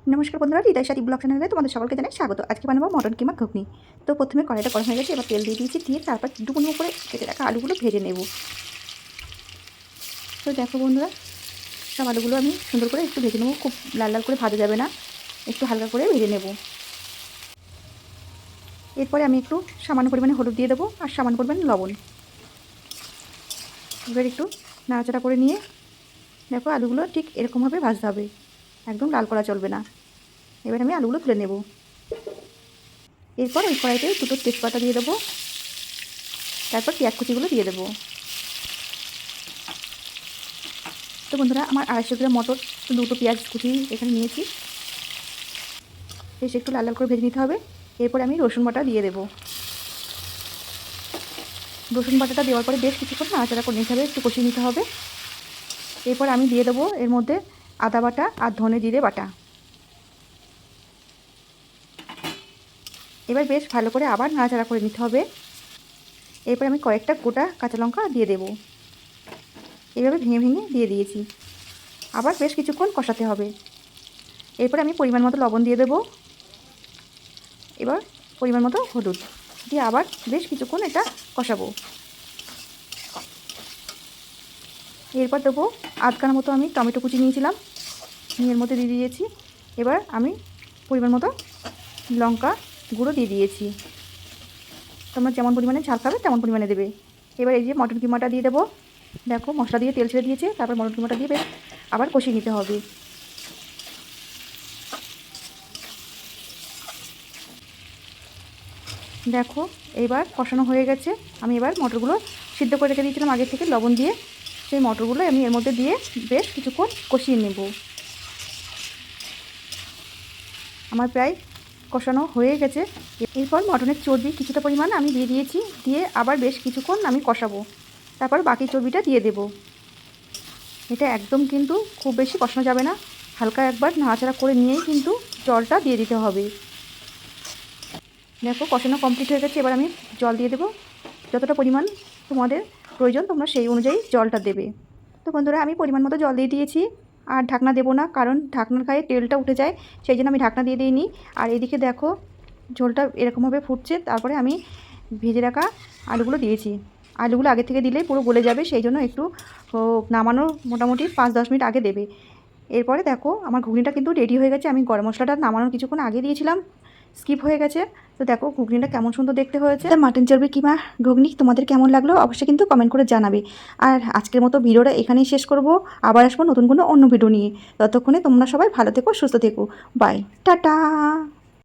নমস্কার বন্ধুরা, হৃদয় সাথী ব্লগ চ্যানেলে তোমাদের সকলকে জানাই স্বাগত। আজকে বানাবো মটন কিমা ঘুগনি। তো প্রথমে কড়াইটা গরম হয়ে গেছে, এবার তেল দিয়ে দিয়েছি, দিয়ে তারপর ডুবো করে কেটে রাখা আলুগুলো ভেজে নেব। তো দেখো বন্ধুরা, সব আলুগুলো আমি সুন্দর করে একটু ভেজে নেবো। খুব লাল লাল করে ভাজা যাবে না, একটু হালকা করে ভেজে নেব। এরপরে আমি একটু সামান্য পরিমাণে হলুদ দিয়ে দেবো আর সামান্য পরিমাণে লবণ। এবার একটু নাড়াচাড়া করে নিয়ে দেখো আলুগুলো ঠিক এরকমভাবে ভাজতে হবে, একদম লাল করা চলবে না। এবার আমি আলুগুলো তুলে নেব। এরপর ওই কড়াইতে দুটো তেজপাতা দিয়ে দেবো, তারপর পেঁয়াজ কুচিগুলো দিয়ে দেবো। তো বন্ধুরা, আমার 250 গ্রাম মটর, তো দুটো পেঁয়াজ কুচি এখানে নিয়েছি। বেশ একটু লাল লাল করে ভেজে নিতে হবে। এরপরে আমি রসুন বাটা দিয়ে দেবো। রসুন বাটাটা দেওয়ার পরে বেশ কিছুক্ষণ নাড়াচাড়া করে নিতে হবে, একটু কষিয়ে নিতে হবে। এরপর আমি দিয়ে দেবো এর মধ্যে আদা বাটা আর ধনে জিরে বাটা। এবার বেশ ভালো করে আবার নাড়াচাড়া করে নিতে হবে। এরপর আমি কয়েকটা গোটা কাঁচা লঙ্কা দিয়ে দেবো। এইভাবে ভেঙে ভেঙে দিয়ে দিয়েছি। আবার বেশ কিছুক্ষণ কষাতে হবে। এরপর আমি পরিমাণ মতো লবণ দিয়ে দেবো। এবার পরিমাণ মতো হলুদ দিয়ে আবার বেশ কিছুক্ষণ এটা কষাবো। এরপর দেবো আধখানা মতো আমি টমেটো কুচি নিয়েছিলাম, এর মধ্যে দিয়ে দিয়েছি। এবার আমি পরিমাণ মতো লঙ্কা গুঁড়ো দিয়ে দিয়েছি। তোমরা যেমন পরিমাণে ঝাল খাবে তেমন পরিমাণে দেবে। এবার এই যে মটন কিমাটা দিয়ে দেবো। দেখো মশলা দিয়ে তেল ছেড়ে দিয়েছে, তারপর মটন কিমাটা দিয়ে বেশ আবার কষিয়ে নিতে হবে। দেখো এইবার কষানো হয়ে গেছে। আমি এবার মটরগুলো সিদ্ধ করে রেখে দিয়েছিলাম আগে থেকে লবণ দিয়ে, সেই মটরগুলো আমি এর মধ্যে দিয়ে বেশ কিছুক্ষণ কষিয়ে নেব। আমার প্রায় কষানো হয়ে গেছে। এরপর মটনের চর্বি কিছুটা পরিমাণ আমি দিয়ে দিয়েছি, দিয়ে আবার বেশ কিছুক্ষণ আমি কষাবো। তারপর বাকি চর্বিটা দিয়ে দেব। এটা একদম কিন্তু খুব বেশি কষানো যাবে না, হালকা একবার নাড়াচাড়া করে নিয়েই কিন্তু জলটা দিয়ে দিতে হবে। দেখো কষানো কমপ্লিট হয়ে গেছে। এবার আমি জল দিয়ে দেবো। যতটা পরিমাণ তোমাদের প্রয়োজন তোমরা সেই অনুযায়ী জলটা দেবে। তো বন্ধুরা, আমি পরিমাণ মতো জল দিয়ে দিয়েছি। আর ঢাকনা দেবো না, কারণ ঢাকনার গায়ে তেলটা উঠে যায়, সেই জন্য আমি ঢাকনা দিয়ে দিইনি। আর এদিকে দেখো ঝোলটা এরকমভাবে ফুটছে। তারপরে আমি ভেজে রাখা আলুগুলো দিয়েছি। আলুগুলো আগে থেকে দিলে পুরো গলে যাবে, সেই জন্য একটু নামানোর মোটামুটি 5-10 মিনিট আগে দেবে। এরপরে দেখো আমার ঘুগনিটা কিন্তু রেডি হয়ে গেছে। আমি গরম মশলাটা নামানোর কিছুক্ষণ আগে দিয়েছিলাম, স্কিপ হয়ে গেছে। তো দেখো ঘুগনিটা কেমন সুন্দর দেখতে হয়েছে। মাটন চর্বি কিমা ঘুগনি তোমাদের কেমন লাগলো অবশ্যই কিন্তু কমেন্ট করে জানাবে। আর আজকের মতো ভিডিওটা এখানেই শেষ করব। আবার আসবো নতুন কোনো অন্য ভিডিও নিয়ে। ততক্ষণে তোমরা সবাই ভালো থেকো, সুস্থ থেকো। Bye, tata.